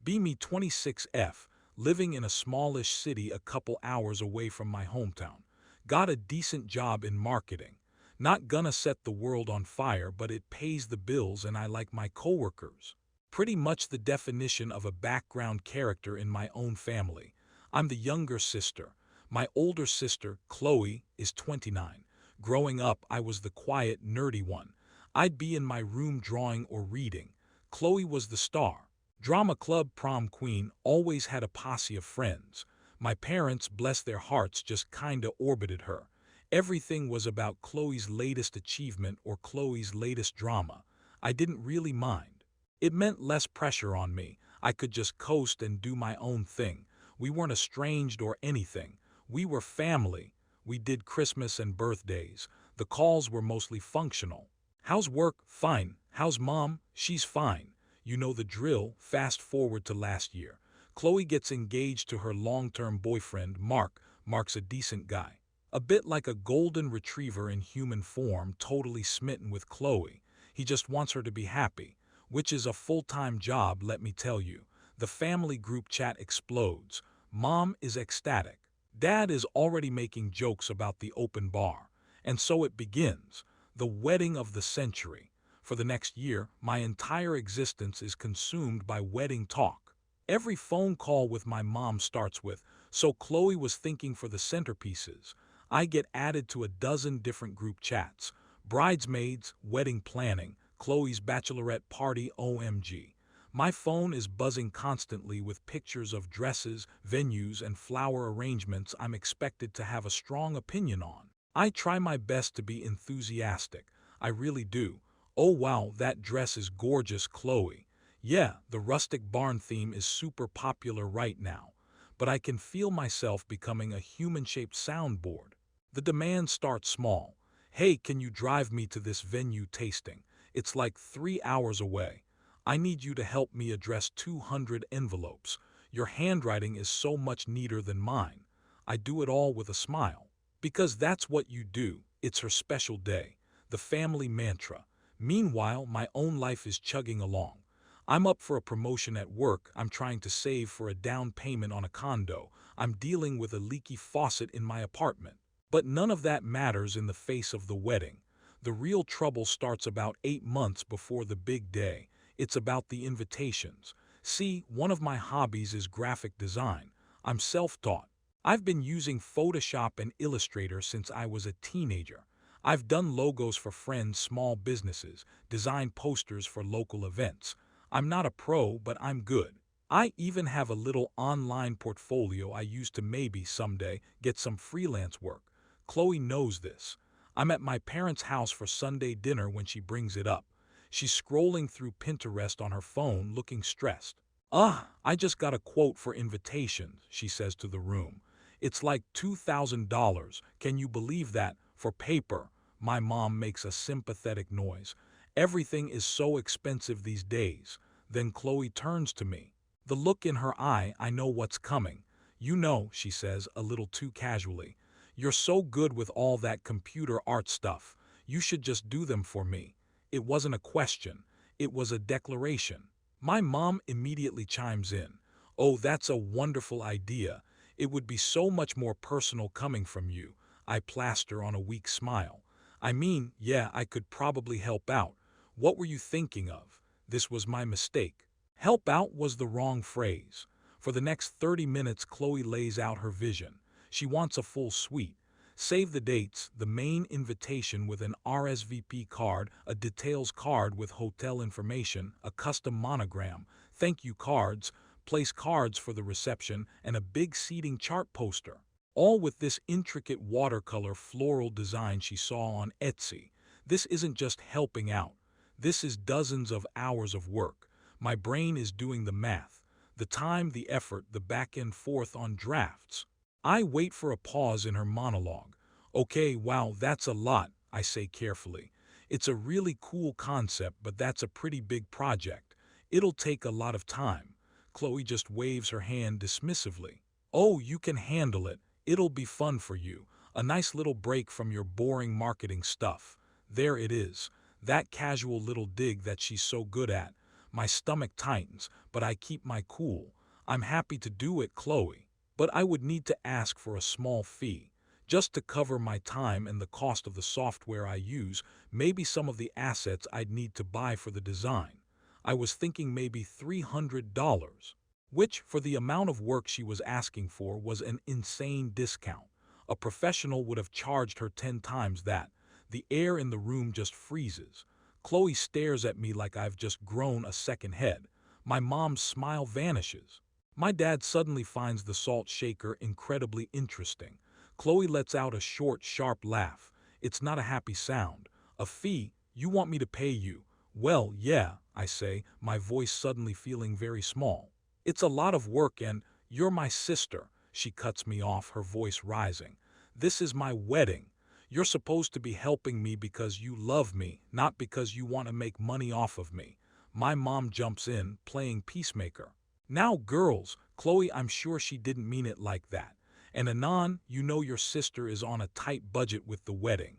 Be me 26F, living in a smallish city a couple hours away from my hometown. Got a decent job in marketing. Not gonna set the world on fire, but it pays the bills and I like my coworkers. Pretty much the definition of a background character in my own family. I'm the younger sister. My older sister, Chloe, is 29. Growing up, I was the quiet, nerdy one. I'd be in my room drawing or reading. Chloe was the star. Drama club prom queen, always had a posse of friends. My parents, bless their hearts, just kinda orbited her. Everything was about Chloe's latest achievement or Chloe's latest drama. I didn't really mind. It meant less pressure on me. I could just coast and do my own thing. We weren't estranged or anything. We were family. We did Christmas and birthdays. The calls were mostly functional. How's work? Fine. How's mom? She's fine. You know the drill. Fast forward to last year. Chloe gets engaged to her long-term boyfriend, Mark. Mark's a decent guy. A bit like a golden retriever in human form, totally smitten with Chloe. He just wants her to be happy, which is a full-time job, let me tell you. The family group chat explodes. Mom is ecstatic. Dad is already making jokes about the open bar. And so it begins. The wedding of the century. For the next year, my entire existence is consumed by wedding talk. Every phone call with my mom starts with, "So Chloe was thinking for the centerpieces." I get added to a dozen different group chats. Bridesmaids, wedding planning, Chloe's bachelorette party, OMG. My phone is buzzing constantly with pictures of dresses, venues, and flower arrangements I'm expected to have a strong opinion on. I try my best to be enthusiastic. I really do. "Oh wow, that dress is gorgeous, Chloe. Yeah, the rustic barn theme is super popular right now." But I can feel myself becoming a human-shaped soundboard. The demand starts small. "Hey, can you drive me to this venue tasting? It's like 3 hours away. I need you to help me address 200 envelopes. Your handwriting is so much neater than mine." I do it all with a smile. Because that's what you do. It's her special day. The family mantra. Meanwhile, my own life is chugging along. I'm up for a promotion at work. I'm trying to save for a down payment on a condo. I'm dealing with a leaky faucet in my apartment. But none of that matters in the face of the wedding. The real trouble starts about 8 months before the big day. It's about the invitations. See, one of my hobbies is graphic design. I'm self-taught. I've been using Photoshop and Illustrator since I was a teenager. I've done logos for friends' small businesses, designed posters for local events. I'm not a pro, but I'm good. I even have a little online portfolio I use to maybe someday get some freelance work. Chloe knows this. I'm at my parents' house for Sunday dinner when she brings it up. She's scrolling through Pinterest on her phone, looking stressed. I just got a quote for invitations," she says to the room. "It's like $2,000. Can you believe that? For paper." My mom makes a sympathetic noise. "Everything is so expensive these days." Then Chloe turns to me. The look in her eye, I know what's coming. "You know," she says, a little too casually. "You're so good with all that computer art stuff. You should just do them for me." It wasn't a question. It was a declaration. My mom immediately chimes in. "Oh, that's a wonderful idea. It would be so much more personal coming from you." I plaster on a weak smile. "I mean, yeah, I could probably help out." "What were you thinking of?" This was my mistake. Help out was the wrong phrase. For the next 30 minutes, Chloe lays out her vision. She wants a full suite. Save the dates, the main invitation with an RSVP card, a details card with hotel information, a custom monogram, thank you cards, place cards for the reception, and a big seating chart poster. All with this intricate watercolor floral design she saw on Etsy. This isn't just helping out. This is dozens of hours of work. My brain is doing the math. The time, the effort, the back and forth on drafts. I wait for a pause in her monologue. "Okay, wow, that's a lot," I say carefully. "It's a really cool concept, but that's a pretty big project. It'll take a lot of time." Chloe just waves her hand dismissively. "Oh, you can handle it. It'll be fun for you. A nice little break from your boring marketing stuff." There it is. That casual little dig that she's so good at. My stomach tightens, but I keep my cool. I'm happy to do it, Chloe. But I would need to ask for a small fee, just to cover my time and the cost of the software I use, maybe some of the assets I'd need to buy for the design. I was thinking maybe $300, which, for the amount of work she was asking for, was an insane discount. A professional would have charged her 10 times that. The air in the room just freezes. Chloe stares at me like I've just grown a second head. My mom's smile vanishes. My dad suddenly finds the salt shaker incredibly interesting. Chloe lets out a short, sharp laugh. It's not a happy sound. A fee? You want me to pay you? Well, yeah, I say, my voice suddenly feeling very small. It's a lot of work and you're my sister. She cuts me off, her voice rising. This is my wedding. You're supposed to be helping me because you love me, not because you want to make money off of me. My mom jumps in, playing peacemaker. Now, girls, Chloe, I'm sure she didn't mean it like that. And Anon, you know your sister is on a tight budget with the wedding.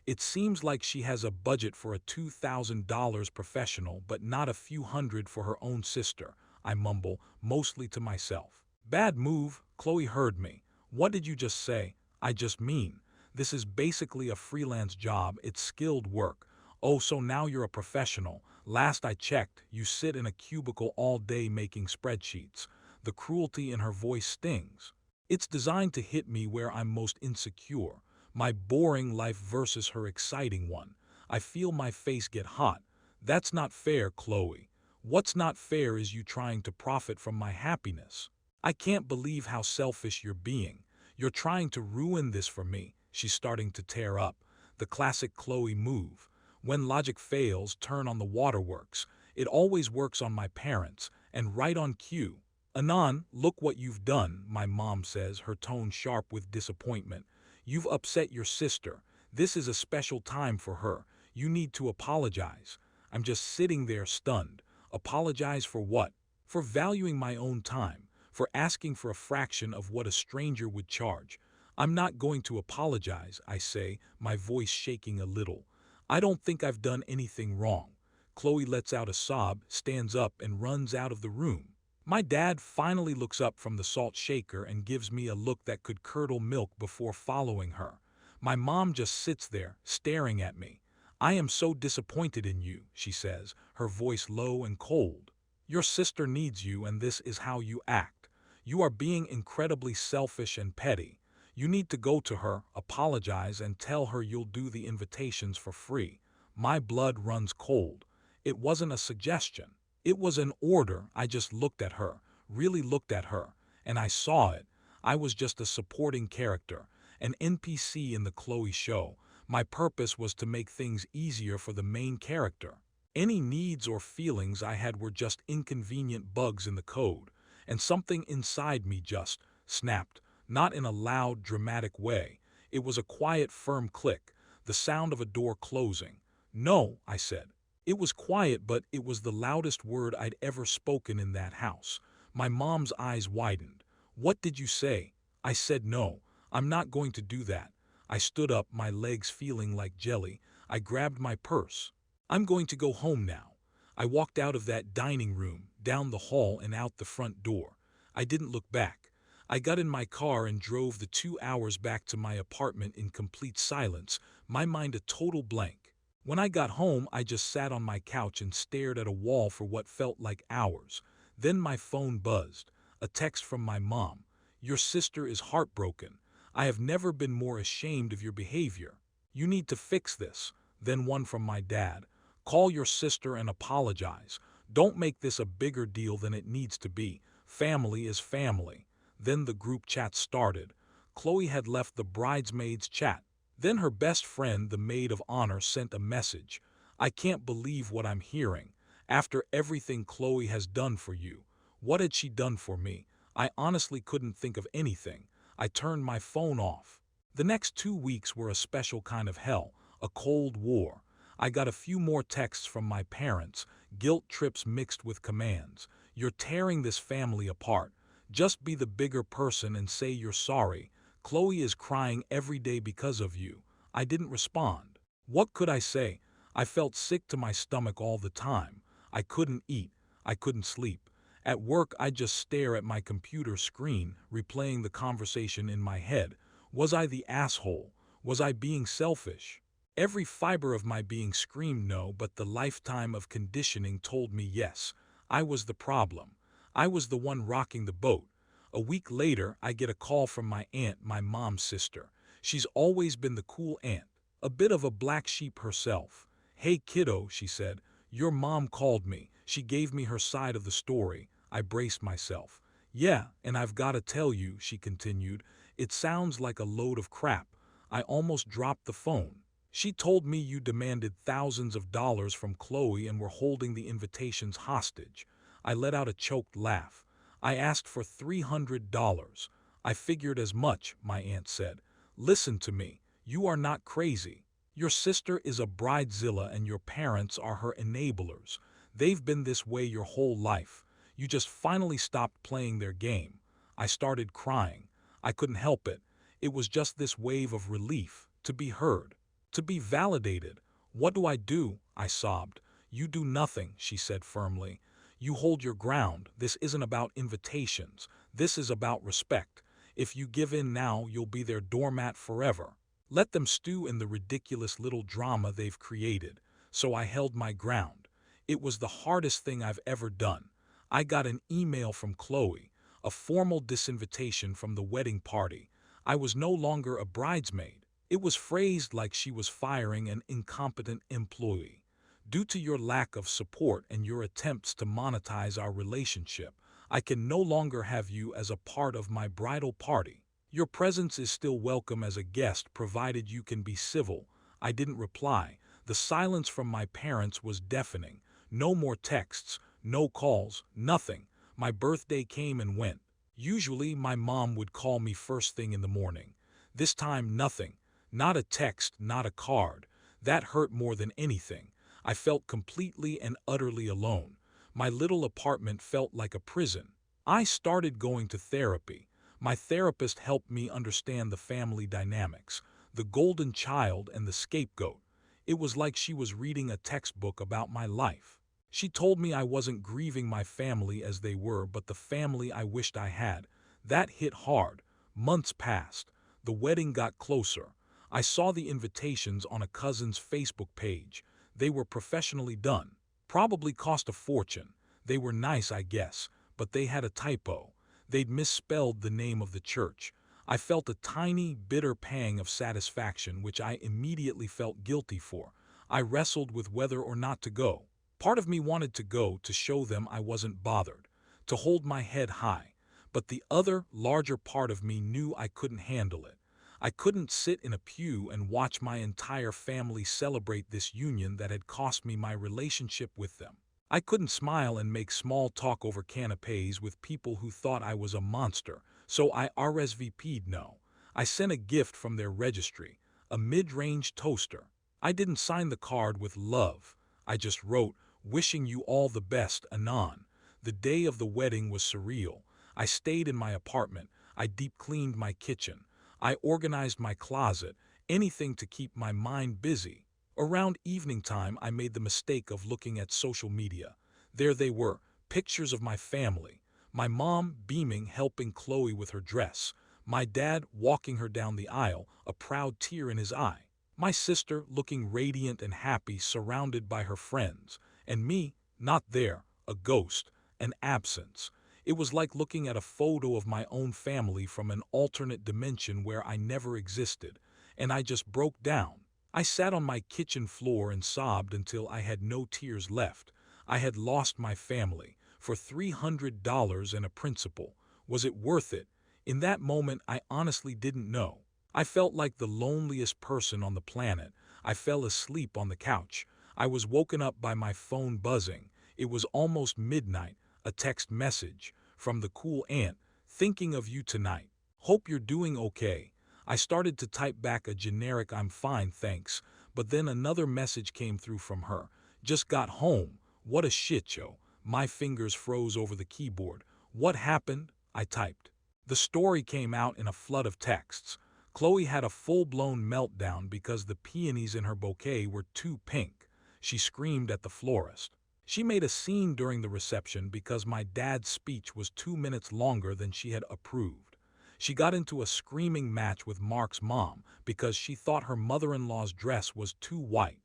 It seems like she has a budget for a $2,000 professional, but not a few hundred for her own sister. I mumble, mostly to myself. Bad move, Chloe heard me. What did you just say? I just mean, this is basically a freelance job, it's skilled work. Oh, so now you're a professional. Last I checked, you sit in a cubicle all day making spreadsheets. The cruelty in her voice stings. It's designed to hit me where I'm most insecure. My boring life versus her exciting one. I feel my face get hot. That's not fair, Chloe. What's not fair is you trying to profit from my happiness. I can't believe how selfish you're being. You're trying to ruin this for me. She's starting to tear up. The classic Chloe move. When logic fails, turn on the waterworks. It always works on my parents, and right on cue. Anon, look what you've done, my mom says, her tone sharp with disappointment. You've upset your sister. This is a special time for her. You need to apologize. I'm just sitting there stunned. Apologize for what? For valuing my own time, for asking for a fraction of what a stranger would charge. I'm not going to apologize, I say, my voice shaking a little. I don't think I've done anything wrong. Chloe lets out a sob, stands up, and runs out of the room. My dad finally looks up from the salt shaker and gives me a look that could curdle milk before following her. My mom just sits there, staring at me. I am so disappointed in you, she says, her voice low and cold. Your sister needs you and this is how you act. You are being incredibly selfish and petty. You need to go to her, apologize, and tell her you'll do the invitations for free. My blood runs cold. It wasn't a suggestion. It was an order. I just looked at her, really looked at her, and I saw it. I was just a supporting character, an NPC in the Chloe show. My purpose was to make things easier for the main character. Any needs or feelings I had were just inconvenient bugs in the code, and something inside me just snapped. Not in a loud, dramatic way. It was a quiet, firm click, the sound of a door closing. No, I said. It was quiet, but it was the loudest word I'd ever spoken in that house. My mom's eyes widened. What did you say? I said no. I'm not going to do that. I stood up, my legs feeling like jelly. I grabbed my purse. I'm going to go home now. I walked out of that dining room, down the hall and out the front door. I didn't look back. I got in my car and drove the 2 hours back to my apartment in complete silence, my mind a total blank. When I got home, I just sat on my couch and stared at a wall for what felt like hours. Then my phone buzzed. A text from my mom. Your sister is heartbroken. I have never been more ashamed of your behavior. You need to fix this. Then one from my dad. Call your sister and apologize. Don't make this a bigger deal than it needs to be. Family is family. Then the group chat started. Chloe had left the bridesmaids chat. Then her best friend, the maid of honor, sent a message. I can't believe what I'm hearing. After everything Chloe has done for you. What had she done for me? I honestly couldn't think of anything. I turned my phone off. The next 2 weeks were a special kind of hell, a cold war. I got a few more texts from my parents, guilt trips mixed with commands. You're tearing this family apart. Just be the bigger person and say you're sorry. Chloe is crying every day because of you. I didn't respond. What could I say? I felt sick to my stomach all the time. I couldn't eat. I couldn't sleep. At work, I'd just stare at my computer screen, replaying the conversation in my head. Was I the asshole? Was I being selfish? Every fiber of my being screamed no, but the lifetime of conditioning told me yes. I was the problem. I was the one rocking the boat. A week later, I get a call from my aunt, my mom's sister. She's always been the cool aunt, a bit of a black sheep herself. "Hey kiddo," she said, "your mom called me. She gave me her side of the story." I braced myself. "Yeah, and I've got to tell you," she continued, "it sounds like a load of crap." I almost dropped the phone. "She told me you demanded thousands of dollars from Chloe and were holding the invitations hostage." I let out a choked laugh. "I asked for $300. I figured as much," my aunt said. "Listen to me. You are not crazy. Your sister is a bridezilla and your parents are her enablers. They've been this way your whole life. You just finally stopped playing their game." I started crying. I couldn't help it. It was just this wave of relief, to be heard, to be validated. "What do I do?" I sobbed. "You do nothing," she said firmly. "You hold your ground. This isn't about invitations. This is about respect. If you give in now, you'll be their doormat forever. Let them stew in the ridiculous little drama they've created." So I held my ground. It was the hardest thing I've ever done. I got an email from Chloe, a formal disinvitation from the wedding party. I was no longer a bridesmaid. It was phrased like she was firing an incompetent employee. "Due to your lack of support and your attempts to monetize our relationship, I can no longer have you as a part of my bridal party. Your presence is still welcome as a guest provided you can be civil." I didn't reply. The silence from my parents was deafening. No more texts, no calls, nothing. My birthday came and went. Usually my mom would call me first thing in the morning. This time nothing. Not a text, not a card. That hurt more than anything. I felt completely and utterly alone. My little apartment felt like a prison. I started going to therapy. My therapist helped me understand the family dynamics, the golden child and the scapegoat. It was like she was reading a textbook about my life. She told me I wasn't grieving my family as they were, but the family I wished I had. That hit hard. Months passed. The wedding got closer. I saw the invitations on a cousin's Facebook page. They were professionally done. Probably cost a fortune. They were nice, I guess, but they had a typo. They'd misspelled the name of the church. I felt a tiny, bitter pang of satisfaction, which I immediately felt guilty for. I wrestled with whether or not to go. Part of me wanted to go to show them I wasn't bothered, to hold my head high. But the other, larger part of me knew I couldn't handle it. I couldn't sit in a pew and watch my entire family celebrate this union that had cost me my relationship with them. I couldn't smile and make small talk over canapes with people who thought I was a monster, so I RSVP'd no. I sent a gift from their registry, a mid-range toaster. I didn't sign the card with love. I just wrote, "Wishing you all the best, Anon." The day of the wedding was surreal. I stayed in my apartment. I deep-cleaned my kitchen. I organized my closet, anything to keep my mind busy. Around evening time, I made the mistake of looking at social media. There they were, pictures of my family. My mom beaming, helping Chloe with her dress. My dad walking her down the aisle, a proud tear in his eye. My sister looking radiant and happy, surrounded by her friends. And me, not there, a ghost, an absence. It was like looking at a photo of my own family from an alternate dimension where I never existed. And I just broke down. I sat on my kitchen floor and sobbed until I had no tears left. I had lost my family for $300 and a principal. Was it worth it? In that moment, I honestly didn't know. I felt like the loneliest person on the planet. I fell asleep on the couch. I was woken up by my phone buzzing. It was almost midnight. A text message from the cool aunt. "Thinking of you tonight. Hope you're doing okay." I started to type back a generic "I'm fine, thanks," but then another message came through from her. "Just got home. What a shit show." My fingers froze over the keyboard. "What happened?" I typed. The story came out in a flood of texts. Chloe had a full-blown meltdown because the peonies in her bouquet were too pink. She screamed at the florist. She made a scene during the reception because my dad's speech was 2 minutes longer than she had approved. She got into a screaming match with Mark's mom because she thought her mother-in-law's dress was too white.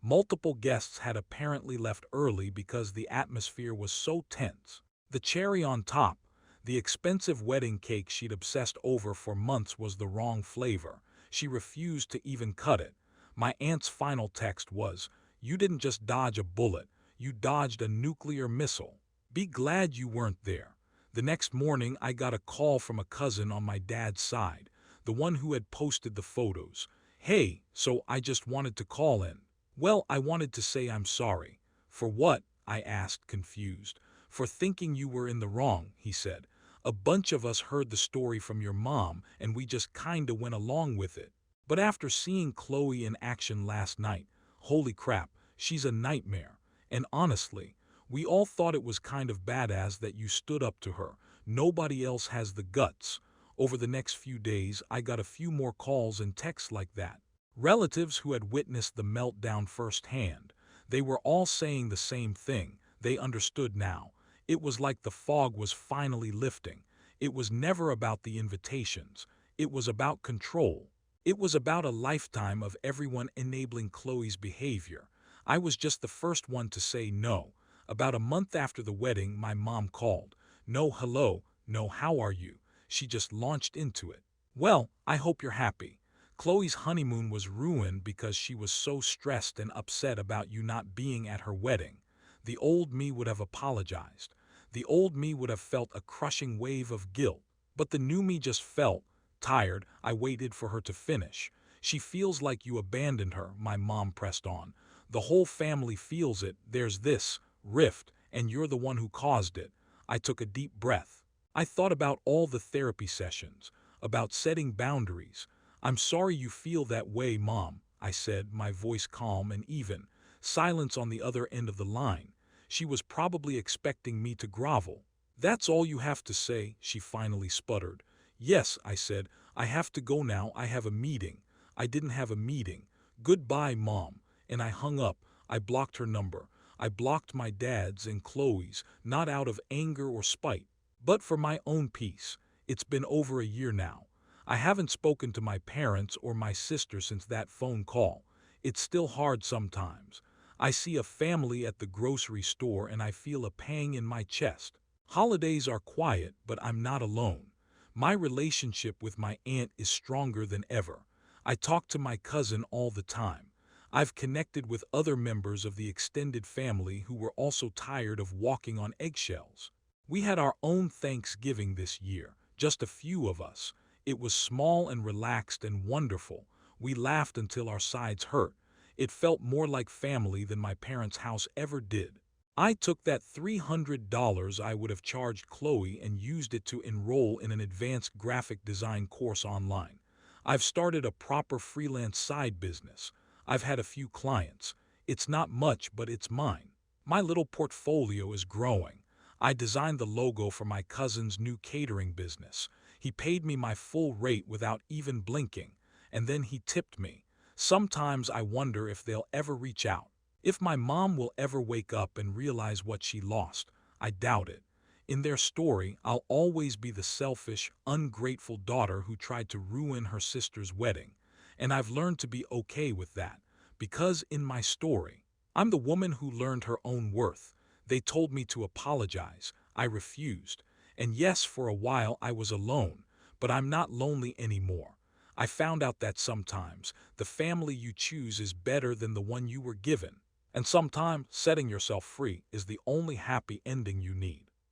Multiple guests had apparently left early because the atmosphere was so tense. The cherry on top, the expensive wedding cake she'd obsessed over for months was the wrong flavor. She refused to even cut it. My aunt's final text was, "You didn't just dodge a bullet, you dodged a nuclear missile. Be glad you weren't there." The next morning, I got a call from a cousin on my dad's side, the one who had posted the photos. "Hey, so I just wanted to call in." "Well, I wanted to say I'm sorry." "For what?" I asked, confused. "For thinking you were in the wrong," he said. "A bunch of us heard the story from your mom and we just kinda went along with it. But after seeing Chloe in action last night, holy crap, she's a nightmare. And honestly, we all thought it was kind of badass that you stood up to her. Nobody else has the guts." Over the next few days, I got a few more calls and texts like that. Relatives who had witnessed the meltdown firsthand. They were all saying the same thing. They understood now. It was like the fog was finally lifting. It was never about the invitations. It was about control. It was about a lifetime of everyone enabling Chloe's behavior. I was just the first one to say no. About a month after the wedding, my mom called. No hello, no how are you. She just launched into it. "Well, I hope you're happy. Chloe's honeymoon was ruined because she was so stressed and upset about you not being at her wedding. The old me would have apologized. The old me would have felt a crushing wave of guilt. But the new me just felt tired." I waited for her to finish. "She feels like you abandoned her," my mom pressed on. "The whole family feels it. There's this rift, and you're the one who caused it." I took a deep breath. I thought about all the therapy sessions, about setting boundaries. "I'm sorry you feel that way, Mom," I said, my voice calm and even. Silence on the other end of the line. She was probably expecting me to grovel. "That's all you have to say," she finally sputtered. "Yes," I said, "I have to go now. I have a meeting." I didn't have a meeting. "Goodbye, Mom." And I hung up. I blocked her number. I blocked my dad's and Chloe's, not out of anger or spite, but for my own peace. It's been over a year now. I haven't spoken to my parents or my sister since that phone call. It's still hard sometimes. I see a family at the grocery store and I feel a pang in my chest. Holidays are quiet, but I'm not alone. My relationship with my aunt is stronger than ever. I talk to my cousin all the time. I've connected with other members of the extended family who were also tired of walking on eggshells. We had our own Thanksgiving this year, just a few of us. It was small and relaxed and wonderful. We laughed until our sides hurt. It felt more like family than my parents' house ever did. I took that $300 I would have charged Chloe and used it to enroll in an advanced graphic design course online. I've started a proper freelance side business. I've had a few clients. It's not much, but it's mine. My little portfolio is growing. I designed the logo for my cousin's new catering business. He paid me my full rate without even blinking, and then he tipped me. Sometimes I wonder if they'll ever reach out. If my mom will ever wake up and realize what she lost. I doubt it. In their story, I'll always be the selfish, ungrateful daughter who tried to ruin her sister's wedding. And I've learned to be okay with that, because in my story, I'm the woman who learned her own worth. They told me to apologize. I refused. And yes, for a while I was alone, but I'm not lonely anymore. I found out that sometimes the family you choose is better than the one you were given. And sometimes setting yourself free is the only happy ending you need.